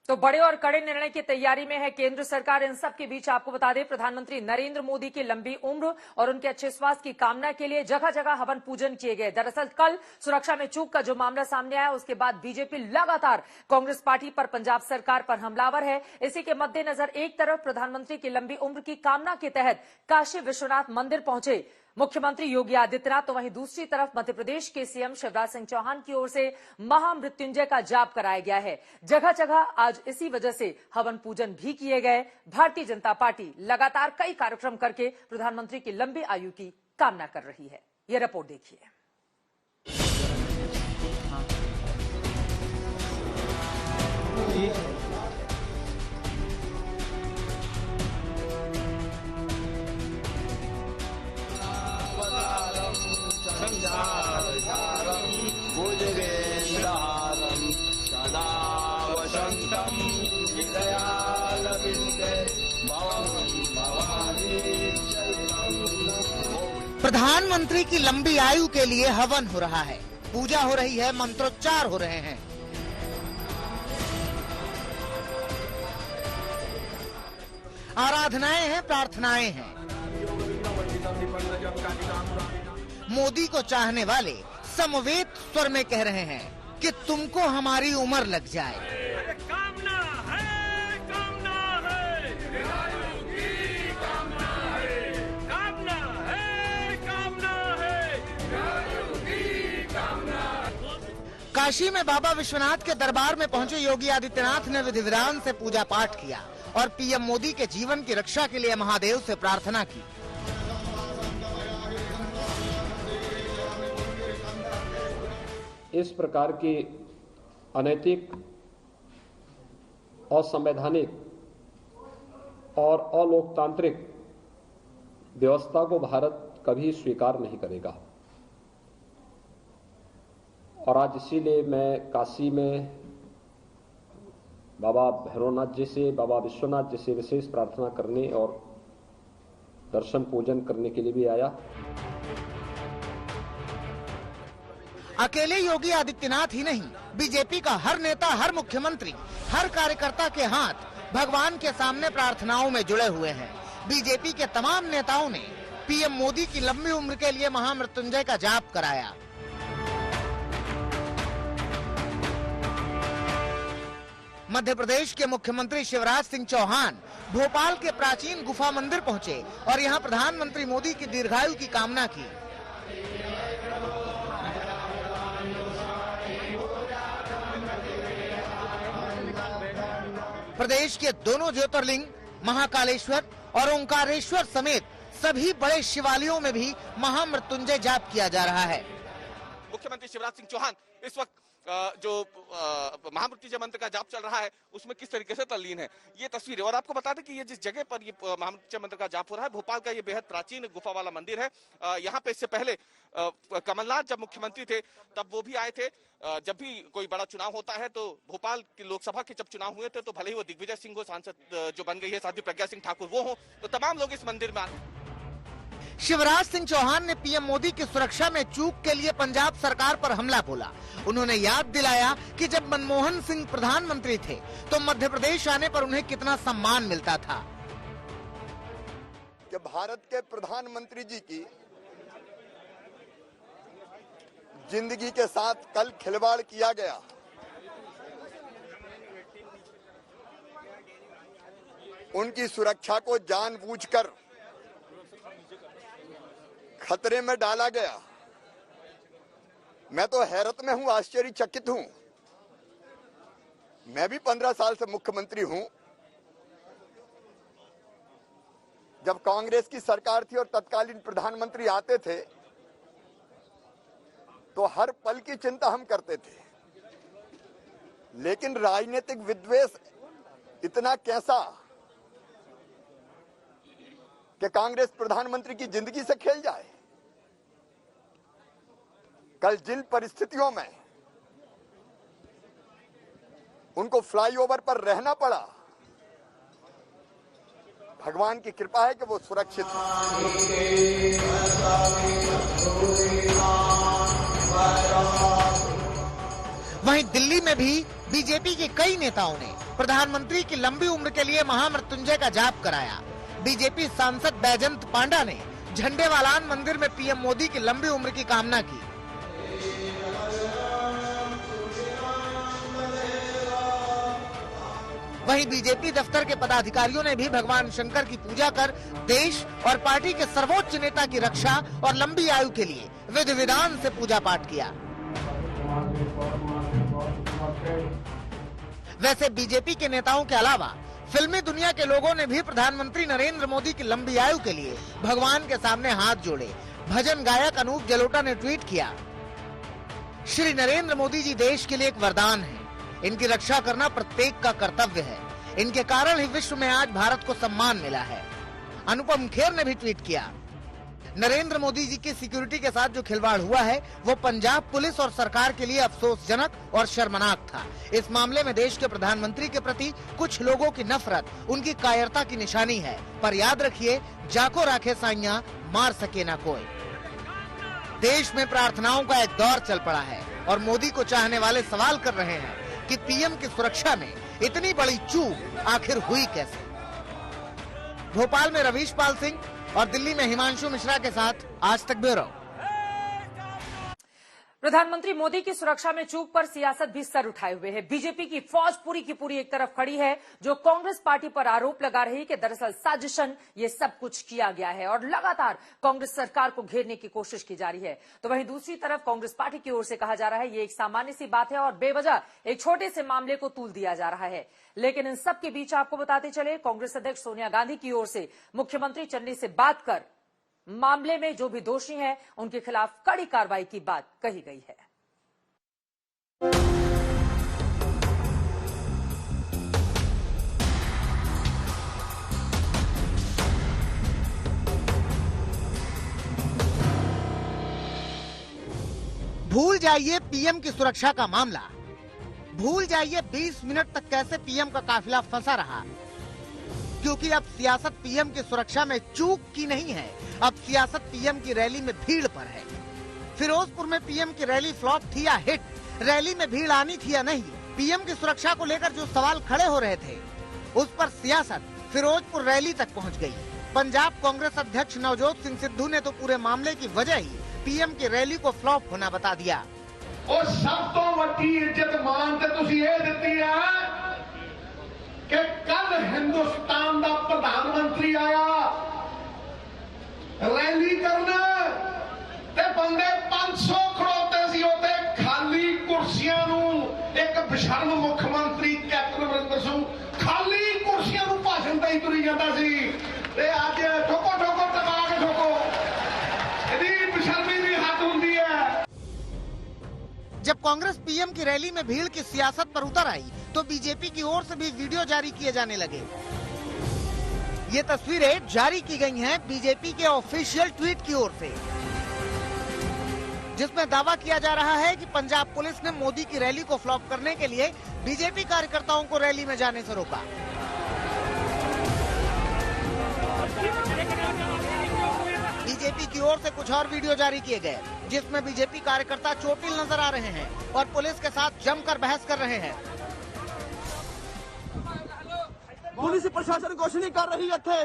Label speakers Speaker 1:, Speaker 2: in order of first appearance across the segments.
Speaker 1: तो बड़े और कड़े निर्णय की तैयारी में है केंद्र सरकार। इन सब के बीच आपको बता दें, प्रधानमंत्री नरेंद्र मोदी की लंबी उम्र और उनके अच्छे स्वास्थ्य की कामना के लिए जगह जगह हवन पूजन किए गए। दरअसल कल सुरक्षा में चूक का जो मामला सामने आया, उसके बाद बीजेपी लगातार कांग्रेस पार्टी पर, पंजाब सरकार पर हमलावर है। इसी के मद्देनजर एक तरफ प्रधानमंत्री की लंबी उम्र की कामना के तहत काशी विश्वनाथ मंदिर पहुंचे मुख्यमंत्री योगी आदित्यनाथ, तो वहीं दूसरी तरफ मध्य प्रदेश के सीएम शिवराज सिंह चौहान की ओर से महामृत्युंजय का जाप कराया गया है। जगह जगह आज इसी वजह से हवन पूजन भी किए गए। भारतीय जनता पार्टी लगातार कई कार्यक्रम करके प्रधानमंत्री की लंबी आयु की कामना कर रही है। यह रिपोर्ट देखिए।
Speaker 2: प्रधानमंत्री की लंबी आयु के लिए हवन हो रहा है, पूजा हो रही है, मंत्रोच्चार हो रहे हैं। आराधनाएं हैं, प्रार्थनाएं हैं। मोदी को चाहने वाले समवेत स्वर में कह रहे हैं कि तुमको हमारी उम्र लग जाए।
Speaker 3: कामना है, कामना है, कामना है, कामना है, कामना है, कामना।
Speaker 2: काशी में बाबा विश्वनाथ के दरबार में पहुंचे योगी आदित्यनाथ ने विधि विधान से पूजा पाठ किया और पीएम मोदी के जीवन की रक्षा के लिए महादेव से प्रार्थना की।
Speaker 4: इस प्रकार की अनैतिक, असंवैधानिक और अलोकतांत्रिक व्यवस्था को भारत कभी स्वीकार नहीं करेगा। और आज इसीलिए मैं काशी में बाबा भैरवनाथ जी से, बाबा विश्वनाथ जी से विशेष प्रार्थना करने और दर्शन पूजन करने के लिए भी आया।
Speaker 2: अकेले योगी आदित्यनाथ ही नहीं, बीजेपी का हर नेता, हर मुख्यमंत्री, हर कार्यकर्ता के हाथ भगवान के सामने प्रार्थनाओं में जुड़े हुए हैं। बीजेपी के तमाम नेताओं ने पीएम मोदी की लंबी उम्र के लिए महामृत्युंजय का जाप कराया। मध्य प्रदेश के मुख्यमंत्री शिवराज सिंह चौहान भोपाल के प्राचीन गुफा मंदिर पहुंचे और यहां प्रधानमंत्री मोदी की दीर्घायु की कामना की। प्रदेश के दोनों ज्योतिर्लिंग महाकालेश्वर और ओंकारेश्वर समेत सभी बड़े शिवालयों में भी महामृत्युंजय जाप किया जा रहा है।
Speaker 5: मुख्यमंत्री शिवराज सिंह चौहान इस वक्त जो महामृत्युंजय मंत्र का जाप चल रहा है उसमें किस तरीके से तल्लीन है, ये तस्वीर है। और आपको बता दें कि ये जिस जगह पर ये महामृत्युंजय मंत्र का जाप हो रहा है, भोपाल का ये बेहद प्राचीन गुफा वाला मंदिर है। यहाँ पे इससे पहले कमलनाथ जब मुख्यमंत्री थे तब वो भी आए थे। जब भी कोई बड़ा चुनाव होता है तो भोपाल की लोकसभा के जब चुनाव हुए थे तो भले ही वो दिग्विजय सिंह हो, सांसद जो बन गई है साध्वी प्रज्ञा सिंह ठाकुर वो हो, तो तमाम लोग इस मंदिर में आए।
Speaker 2: शिवराज सिंह चौहान ने पीएम मोदी की सुरक्षा में चूक के लिए पंजाब सरकार पर हमला बोला। उन्होंने याद दिलाया कि जब मनमोहन सिंह प्रधानमंत्री थे तो मध्य प्रदेश आने पर उन्हें कितना सम्मान मिलता था।
Speaker 6: कि भारत के प्रधानमंत्री जी की जिंदगी के साथ कल खिलवाड़ किया गया। उनकी सुरक्षा को जानबूझकर खतरे में डाला गया। मैं तो हैरत में हूं, आश्चर्यचकित हूं। मैं भी 15 साल से मुख्यमंत्री हूं। जब कांग्रेस की सरकार थी और तत्कालीन प्रधानमंत्री आते थे तो हर पल की चिंता हम करते थे, लेकिन राजनीतिक विद्वेष इतना कैसा कि कांग्रेस प्रधानमंत्री की जिंदगी से खेल जाए। कल जिन परिस्थितियों में उनको फ्लाईओवर पर रहना पड़ा, भगवान की कृपा है कि वो सुरक्षित है।
Speaker 2: वहीं दिल्ली में भी बीजेपी के कई नेताओं ने प्रधानमंत्री की लंबी उम्र के लिए महामृत्युंजय का जाप कराया। बीजेपी सांसद बैजंत पांडा ने झंडेवालान मंदिर में पीएम मोदी की लंबी उम्र की कामना की। वहीं बीजेपी दफ्तर के पदाधिकारियों ने भी भगवान शंकर की पूजा कर देश और पार्टी के सर्वोच्च नेता की रक्षा और लंबी आयु के लिए विधि विधान से पूजा पाठ किया। वैसे बीजेपी के नेताओं के अलावा फिल्मी दुनिया के लोगों ने भी प्रधानमंत्री नरेंद्र मोदी की लंबी आयु के लिए भगवान के सामने हाथ जोड़े। भजन गायक अनूप जलोटा ने ट्वीट किया, श्री नरेंद्र मोदी जी देश के लिए एक वरदान है। इनकी रक्षा करना प्रत्येक का कर्तव्य है। इनके कारण ही विश्व में आज भारत को सम्मान मिला है। अनुपम खेर ने भी ट्वीट किया, नरेंद्र मोदी जी की सिक्योरिटी के साथ जो खिलवाड़ हुआ है वो पंजाब पुलिस और सरकार के लिए अफसोसजनक और शर्मनाक था। इस मामले में देश के प्रधानमंत्री के प्रति कुछ लोगों की नफरत उनकी कायरता की निशानी है। पर याद रखिए, जाको राखे साइयां मार सके ना कोई। देश में प्रार्थनाओं का एक दौर चल पड़ा है और मोदी को चाहने वाले सवाल कर रहे हैं कि पीएम की सुरक्षा में इतनी बड़ी चूक आखिर हुई कैसे। भोपाल में रवीश पाल सिंह और दिल्ली में हिमांशु मिश्रा के साथ आज तक ब्यूरो।
Speaker 1: प्रधानमंत्री मोदी की सुरक्षा में चूक पर सियासत भी सर उठाए हुए है। बीजेपी की फौज पूरी की पूरी एक तरफ खड़ी है, जो कांग्रेस पार्टी पर आरोप लगा रही है कि दरअसल साजिशन ये सब कुछ किया गया है और लगातार कांग्रेस सरकार को घेरने की कोशिश की जा रही है। तो वहीं दूसरी तरफ कांग्रेस पार्टी की ओर से कहा जा रहा है ये एक सामान्य सी बात है और बेवजह एक छोटे से मामले को तूल दिया जा रहा है। लेकिन इन सब के बीच आपको बताते चले, कांग्रेस अध्यक्ष सोनिया गांधी की ओर से मुख्यमंत्री चन्नी से बात कर मामले में जो भी दोषी हैं उनके खिलाफ कड़ी कार्रवाई की बात कही गई है।
Speaker 2: भूल जाइए पीएम की सुरक्षा का मामला। भूल जाइए 20 मिनट तक कैसे पीएम का काफिला फंसा रहा, क्योंकि अब सियासत पीएम की सुरक्षा में चूक की नहीं है, अब सियासत पीएम की रैली में भीड़ पर है। फिरोजपुर में पीएम की रैली फ्लॉप थी या हिट, रैली में भीड़ आनी थी या नहीं, पीएम की सुरक्षा को लेकर जो सवाल खड़े हो रहे थे उस पर सियासत फिरोजपुर रैली तक पहुंच गई। पंजाब कांग्रेस अध्यक्ष नवजोत सिंह सिद्धू ने तो पूरे मामले की वजह ही पीएम की रैली को फ्लॉप होना बता दिया।
Speaker 7: और सब तो वड्डी इज्जत मान ते तुसी ये दित्ती है कि कल हिंदुस्तान का प्रधानमंत्री आया रैली करना ते बंदे 500 खड़ोते सी होते खाली कुर्सियां नू एक बेशर्म मुख्यमंत्री कैप्टन अमरिंदर सिंह खाली कुर्सियां नू भाषण दे तुरी जाता सी ते अज ठोको ठोको टका के ठोको इहदी बेशर्मी दी हद हुंदी है।
Speaker 2: जब कांग्रेस पीएम की रैली में भीड़ की सियासत पर उतर आई तो बीजेपी की ओर से भी वीडियो जारी किए जाने लगे। ये तस्वीरें जारी की गई हैं बीजेपी के ऑफिशियल ट्वीट की ओर से, जिसमें दावा किया जा रहा है कि पंजाब पुलिस ने मोदी की रैली को फ्लॉप करने के लिए बीजेपी कार्यकर्ताओं को रैली में जाने से रोका। बीजेपी की ओर से कुछ और वीडियो जारी किए गए जिसमें बीजेपी कार्यकर्ता चोटिल नजर आ रहे हैं और पुलिस के साथ जमकर बहस कर रहे हैं।
Speaker 8: पुलिस प्रशासन कुछ नहीं कर रही ਇੱਥੇ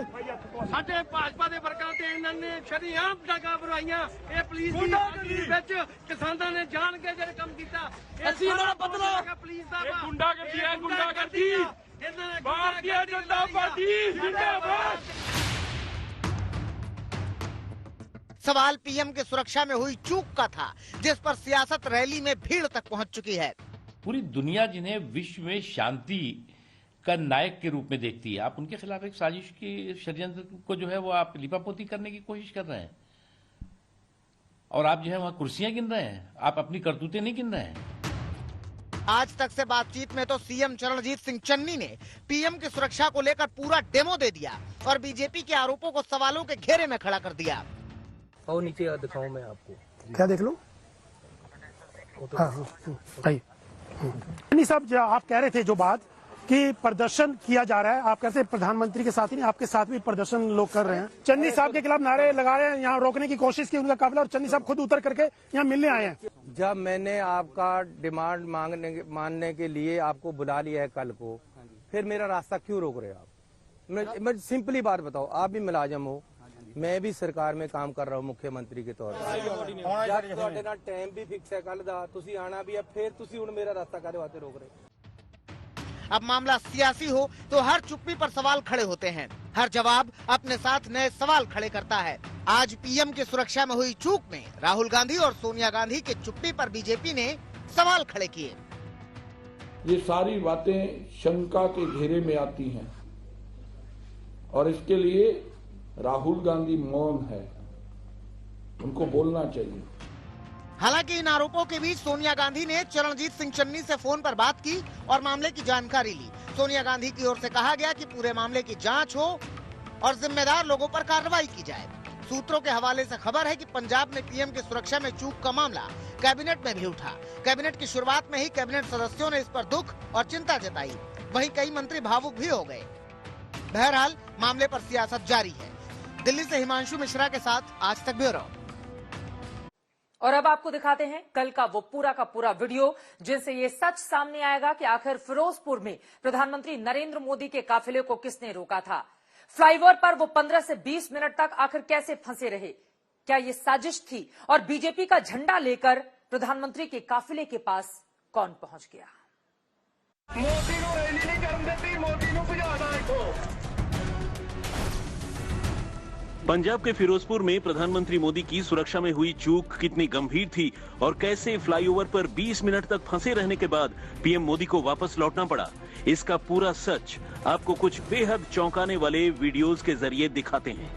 Speaker 3: ਸਾਡੇ ਭਾਜਪਾ ਦੇ ਵਰਕਰਾਂ ਤੇ ਇਹਨਾਂ ਨੇ ਸ਼ਰੀਆਮ ਡਾਂਗਾ ਭਰਵਾਈਆਂ। ਇਹ ਪੁਲਿਸ ਦੀ ਵਿੱਚ ਕਿਸਾਨਾਂ ਨੇ ਜਾਣ ਕੇ ਜਿਹੜੇ ਕੰਮ ਕੀਤਾ
Speaker 8: ਅਸੀਂ ਇਹਨਾਂ ਦਾ ਬਦਲਾ
Speaker 3: ਪੁਲਿਸ ਦਾ ਗੁੰਡਾਗਰਦੀ ਹੈ, ਗੁੰਡਾਗਰਦੀ ਇਹਨਾਂ ਨੇ ਭਾਰਤੀ ਜਨਤਾ ਪਾਰਟੀ जिंदाबाद।
Speaker 2: सवाल पीएम की सुरक्षा में हुई चूक का था, जिस पर सियासत रैली में भीड़ तक पहुंच चुकी है।
Speaker 9: पूरी दुनिया जिन्हें विश्व में शांति का नायक के रूप में देखती है, आप उनके खिलाफ एक साजिश की षड्यंत्र को जो है वो आप लिपापोती करने की कोशिश कर रहे हैं और आप जो है वहां कुर्सियां गिन रहे हैं, आप अपनी करतूतें नहीं गिन रहे हैं।
Speaker 2: आज तक से बातचीत में तो सीएम चरणजीत सिंह चन्नी ने पीएम की सुरक्षा को लेकर पूरा डेमो दे दिया और बीजेपी के आरोपों को सवालों के घेरे में खड़ा कर दिया।
Speaker 10: और नीचे दिखाऊं मैं आपको,
Speaker 8: क्या देख लो। साहब आप कह रहे थे जो बात कि प्रदर्शन किया जा रहा है, आप कहते हैं प्रधानमंत्री के साथ ही नहीं आपके साथ भी प्रदर्शन लोग कर रहे हैं। चन्नी साहब के खिलाफ नारे लगा रहे हैं, यहाँ रोकने की कोशिश की उनका काफिला और चन्नी साहब खुद उतर करके यहाँ मिलने आए हैं।
Speaker 10: जब मैंने आपका डिमांड मानने के लिए आपको बुला लिया है कल को, फिर मेरा रास्ता क्यों रोक रहे हो आप? मैं सिंपली बात बताओ, आप भी मुलाजम हो, मैं भी सरकार में काम कर रहा हूँ मुख्यमंत्री के तौर पर। टाइम भी फिक्स है कल दा, तुसी आना भी है, फिर तुसी हुण मेरा रास्ता काहदे वास्ते रोक रहे?
Speaker 2: अब मामला सियासी हो तो हर चुप्पी पर सवाल खड़े होते हैं, हर जवाब अपने साथ नए सवाल खड़े करता है। आज पीएम की सुरक्षा में हुई चूक में राहुल गांधी और सोनिया गांधी के चुप्पी पर बीजेपी ने सवाल खड़े किए।
Speaker 11: ये सारी बातें शंका के घेरे में आती हैं और इसके लिए राहुल गांधी मौन है, उनको बोलना चाहिए।
Speaker 2: हालांकि इन आरोपों के बीच सोनिया गांधी ने चरणजीत सिंह चन्नी से फोन पर बात की और मामले की जानकारी ली। सोनिया गांधी की ओर से कहा गया कि पूरे मामले की जांच हो और जिम्मेदार लोगों पर कार्रवाई की जाए। सूत्रों के हवाले से खबर है कि पंजाब में पीएम की सुरक्षा में चूक का मामला कैबिनेट में भी उठा। कैबिनेट की शुरुआत में ही कैबिनेट सदस्यों ने इस पर दुख और चिंता जताई, वहीं कई मंत्री भावुक भी हो गए। बहरहाल मामले पर सियासत जारी है। दिल्ली से हिमांशु मिश्रा के साथ आज तक ब्यूरो।
Speaker 1: और अब आपको दिखाते हैं कल का वो पूरा का पूरा वीडियो, जिनसे ये सच सामने आएगा कि आखिर फिरोजपुर में प्रधानमंत्री नरेंद्र मोदी के काफिले को किसने रोका था। फ्लाईओवर पर वो 15 से 20 मिनट तक आखिर कैसे फंसे रहे? क्या ये साजिश थी? और बीजेपी का झंडा लेकर प्रधानमंत्री के काफिले के पास कौन पहुंच गया?
Speaker 3: मोदी को रैली नहीं करने देती, मोदी को भजाना इथों।
Speaker 12: पंजाब के फिरोजपुर में प्रधानमंत्री मोदी की सुरक्षा में हुई चूक कितनी गंभीर थी और कैसे फ्लाईओवर पर 20 मिनट तक फंसे रहने के बाद पीएम मोदी को वापस लौटना पड़ा, इसका पूरा सच आपको कुछ बेहद चौंकाने वाले वीडियोस के जरिए दिखाते हैं।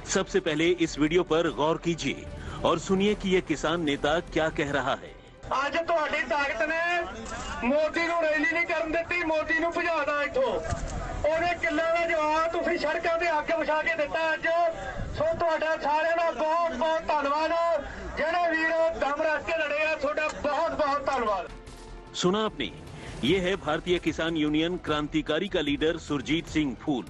Speaker 12: सबसे पहले इस वीडियो पर गौर कीजिए और सुनिए कि ये किसान नेता क्या कह रहा है।
Speaker 3: आज ਤੁਹਾਡੀ ਤਾਕਤ ਨੇ ਮੋਦੀ ਨੂੰ ਰੈਲੀ ਨਹੀਂ ਕਰਨ ਦਿੱਤੀ, ਮੋਦੀ ਨੂੰ ਭਜਾਣਾ ਇੱਥੋਂ। ਉਹਨੇ ਕਿੱਲੇ ਦਾ ਜਵਾਬ ਤੁਸੀਂ ਸੜਕਾਂ ਤੇ ਅੱਗ ਵਿਛਾ ਕੇ ਦਿੱਤਾ ਅੱਜ। ਸੋ ਤੁਹਾਡਾ ਸਾਰਿਆਂ ਦਾ ਬਹੁਤ ਬਹੁਤ ਧੰਨਵਾਦ। ਜਿਹੜੇ ਵੀਰ ਦਮ ਰੱਖ ਕੇ ਲੜੇ ਆ, ਤੁਹਾਡਾ ਬਹੁਤ ਬਹੁਤ ਧੰਨਵਾਦ।
Speaker 12: सुना आपने, ये है भारतीय किसान यूनियन क्रांतिकारी का लीडर सुरजीत सिंह फूल।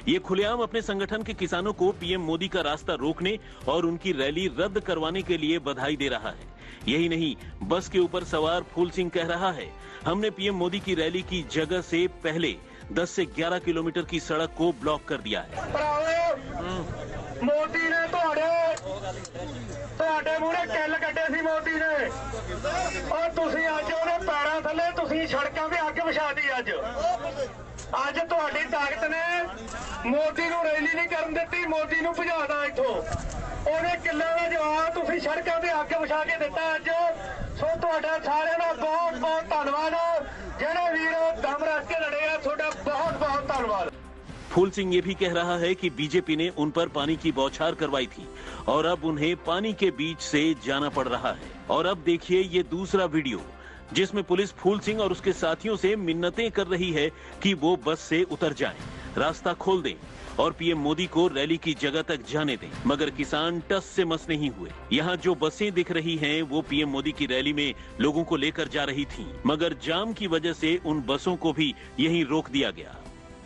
Speaker 12: ये खुलेआम अपने संगठन के किसानों को पीएम मोदी का रास्ता रोकने और उनकी रैली रद्द करवाने के लिए बधाई दे रहा है। यही नहीं, बस के ऊपर सवार फूल सिंह कह रहा है, हमने पीएम मोदी की रैली की जगह से पहले 10 से 11 किलोमीटर की सड़क को ब्लॉक कर दिया है।
Speaker 3: मोदी ने ਤੁਹਾਡੇ ਮੂਹਰੇ ਕਿੱਲ ਕੱਢੇ ਸੀ मोदी ने, और ਤੁਸੀਂ ਅੱਜ ਉਹਦੇ ਪੈਰਾਂ ਥੱਲੇ ਤੁਸੀਂ ਸੜਕਾਂ ਤੇ ਅੱਗ ਵਿਛਾਤੀ ਅੱਜ। ਅੱਜ ਤੁਹਾਡੀ ਤਾਕਤ ਨੇ ਮੋਦੀ ਨੂੰ ਰੈਲੀ ਨਹੀਂ ਕਰਨ ਦਿੱਤੀ, ਮੋਦੀ ਨੂੰ ਭਜਾਣਾ ਇੱਥੋਂ। ਉਹਨੇ ਕਿੱਲੇ ਦਾ ਜਵਾਬ ਤੁਸੀਂ ਸੜਕਾਂ ਤੇ ਅੱਗ ਵਿਛਾ ਕੇ ਦਿੱਤਾ ਅੱਜ। ਸੋ ਤੁਹਾਡਾ ਸਾਰਿਆਂ ਦਾ ਬਹੁਤ ਬਹੁਤ ਧੰਨਵਾਦ। ਜਿਹੜੇ ਵੀਰ ਦਮ ਰੱਖ ਕੇ ਲੜੇ ਆ, ਤੁਹਾਡਾ ਬਹੁਤ ਬਹੁਤ ਧੰਨਵਾਦ।
Speaker 12: फूल सिंह ये भी कह रहा है कि बीजेपी ने उन पर पानी की बौछार करवाई थी और अब उन्हें पानी के बीच से जाना पड़ रहा है। और अब देखिए ये दूसरा वीडियो, जिसमें पुलिस फूल सिंह और उसके साथियों से मिन्नतें कर रही है कि वो बस से उतर जाएं, रास्ता खोल दें और पीएम मोदी को रैली की जगह तक जाने दें। मगर किसान टस से मस नहीं हुए। यहाँ जो बसें दिख रही हैं वो पीएम मोदी की रैली में लोगों को लेकर जा रही थीं, मगर जाम की वजह से उन बसों को भी यहीं रोक दिया गया।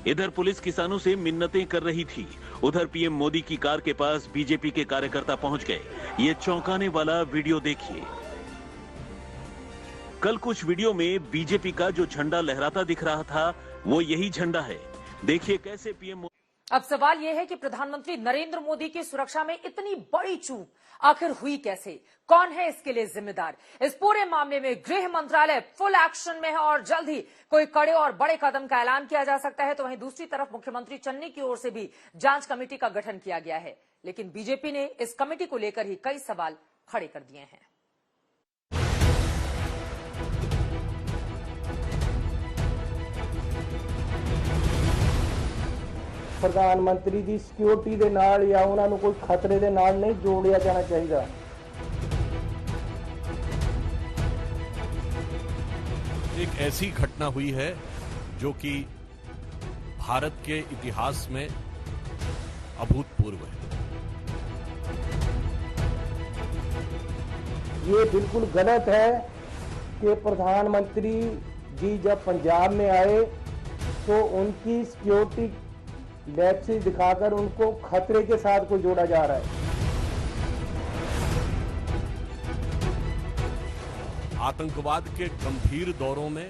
Speaker 12: इधर पुलिस किसानों से मिन्नतें कर रही थी, उधर पीएम मोदी की कार के पास बीजेपी के कार्यकर्ता पहुंच गए। ये चौंकाने वाला वीडियो देखिए। कल कुछ वीडियो में बीजेपी का जो झंडा लहराता दिख रहा था वो यही झंडा है। देखिए कैसे पीएम।
Speaker 1: अब सवाल यह है कि प्रधानमंत्री नरेंद्र मोदी की सुरक्षा में इतनी बड़ी चूक आखिर हुई कैसे? कौन है इसके लिए जिम्मेदार? इस पूरे मामले में गृह मंत्रालय फुल एक्शन में है और जल्द ही कोई कड़े और बड़े कदम का ऐलान किया जा सकता है। तो वहीं दूसरी तरफ मुख्यमंत्री चन्नी की ओर से भी जांच कमेटी का गठन किया गया है, लेकिन बीजेपी ने इस कमेटी को लेकर ही कई सवाल खड़े कर दिए हैं।
Speaker 10: प्रधानमंत्री की सिक्योरिटी दे नाल या उन्हां नूं कोई खतरे दे नाल नहीं जोड़िया जाना चाहिए।
Speaker 13: एक ऐसी घटना हुई है जो कि भारत के इतिहास में अभूतपूर्व है।
Speaker 10: ये बिल्कुल गलत है कि प्रधानमंत्री जी जब पंजाब में आए तो उनकी सिक्योरिटी बैच दिखाकर उनको खतरे के साथ को जोड़ा जा रहा है।
Speaker 13: आतंकवाद के गंभीर दौरों में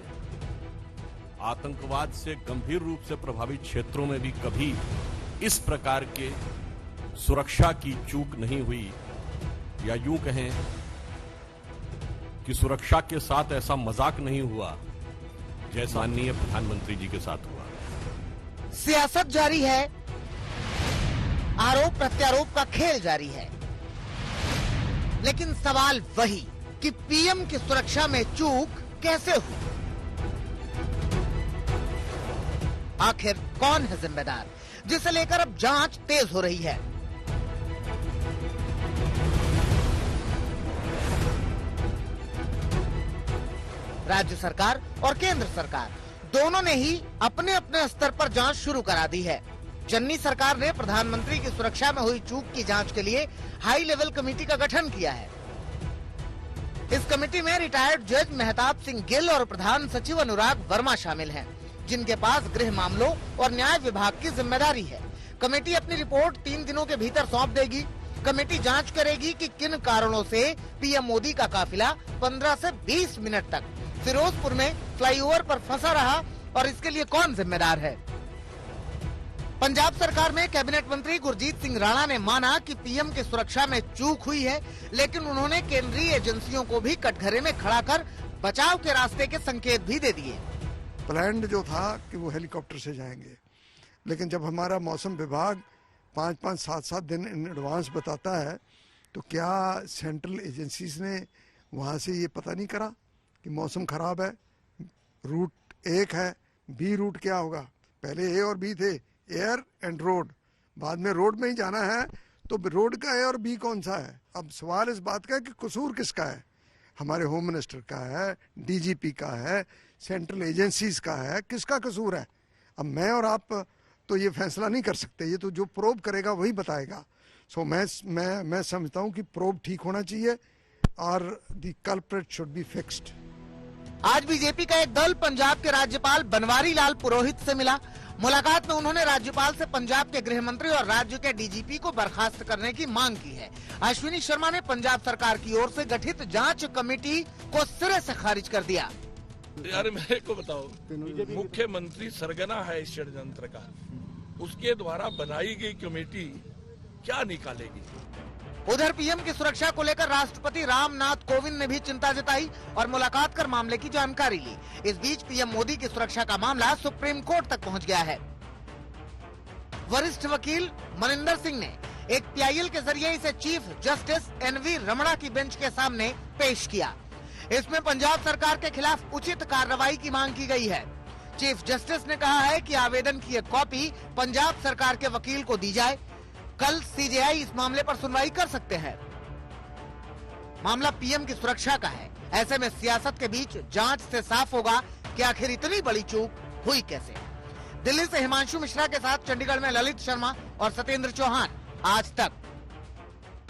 Speaker 13: आतंकवाद से गंभीर रूप से प्रभावित क्षेत्रों में भी कभी इस प्रकार के सुरक्षा की चूक नहीं हुई, या यूं कहें कि सुरक्षा के साथ ऐसा मजाक नहीं हुआ जैसा माननीय प्रधानमंत्री जी के साथ हुआ।
Speaker 2: सियासत जारी है, आरोप प्रत्यारोप का खेल जारी है, लेकिन सवाल वही कि पीएम की सुरक्षा में चूक कैसे हुई? आखिर कौन है जिम्मेदार, जिसे लेकर अब जांच तेज हो रही है? राज्य सरकार और केंद्र सरकार दोनों ने ही अपने अपने स्तर पर जांच शुरू करा दी है। चन्नी सरकार ने प्रधानमंत्री की सुरक्षा में हुई चूक की जांच के लिए हाई लेवल कमेटी का गठन किया है। इस कमेटी में रिटायर्ड जज मेहताब सिंह गिल और प्रधान सचिव अनुराग वर्मा शामिल हैं, जिनके पास गृह मामलों और न्याय विभाग की जिम्मेदारी है। कमेटी अपनी रिपोर्ट 3 दिनों के भीतर सौंप देगी। कमेटी जांच करेगी कि किन कारणों से पीएम मोदी का काफिला 15 से 20 मिनट तक फिरोजपुर में फ्लाईओवर पर फंसा रहा और इसके लिए कौन जिम्मेदार है। पंजाब सरकार में कैबिनेट मंत्री गुरजीत सिंह राणा ने माना कि पीएम की सुरक्षा में चूक हुई है, लेकिन उन्होंने केंद्रीय एजेंसियों को भी कटघरे में खड़ा कर बचाव के रास्ते के संकेत भी दे दिए।
Speaker 14: प्लान जो था कि वो हेलीकॉप्टर से जाएंगे, लेकिन जब हमारा मौसम विभाग 5-5, 7-7 दिन इन एडवांस बताता है, तो क्या सेंट्रल एजेंसीज ने वहां से ये पता नहीं करा कि मौसम खराब है, रूट एक है, बी रूट क्या होगा? पहले ए और बी थे, एयर एंड रोड, बाद में रोड में ही जाना है, तो रोड का ए और बी कौन सा है? अब सवाल इस बात का है कि कसूर किसका है? हमारे होम मिनिस्टर का है, डीजीपी का है, सेंट्रल एजेंसीज का है, किसका कसूर है? अब मैं और आप तो ये फैसला नहीं कर सकते, ये तो जो प्रोब करेगा वही बताएगा। सो मैं समझता हूँ कि प्रोब ठीक होना चाहिए और the culprit should be fixed.
Speaker 2: आज बीजेपी का एक दल पंजाब के राज्यपाल बनवारी लाल पुरोहित से मिला। मुलाकात में उन्होंने राज्यपाल से पंजाब के गृह मंत्री और राज्य के डीजीपी को बर्खास्त करने की मांग की है। अश्विनी शर्मा ने पंजाब सरकार की ओर से गठित जांच कमेटी को सिरे से खारिज कर दिया।
Speaker 11: यार मेरे को बताओ, मुख्यमंत्री सरगना है इस षड्यंत्र का, उसके द्वारा बनाई गई कमेटी क्या निकालेगी?
Speaker 2: उधर पीएम की सुरक्षा को लेकर राष्ट्रपति रामनाथ कोविंद ने भी चिंता जताई और मुलाकात कर मामले की जानकारी ली। इस बीच पीएम मोदी की सुरक्षा का मामला सुप्रीम कोर्ट तक पहुंच गया है। वरिष्ठ वकील मनिंदर सिंह ने एक पीआईएल के जरिए इसे चीफ जस्टिस एनवी रमणा की बेंच के सामने पेश किया। इसमें पंजाब सरकार के खिलाफ उचित कार्रवाई की मांग की गई है। चीफ जस्टिस ने कहा है कि आवेदन की एक कॉपी पंजाब सरकार के वकील को दी जाए। कल सीजेआई इस मामले पर सुनवाई कर सकते हैं। मामला पीएम की सुरक्षा का है, ऐसे में सियासत के बीच जांच से साफ होगा कि आखिर इतनी बड़ी चूक हुई कैसे। दिल्ली से हिमांशु मिश्रा के साथ चंडीगढ़ में ललित शर्मा और सत्येंद्र चौहान, आज तक।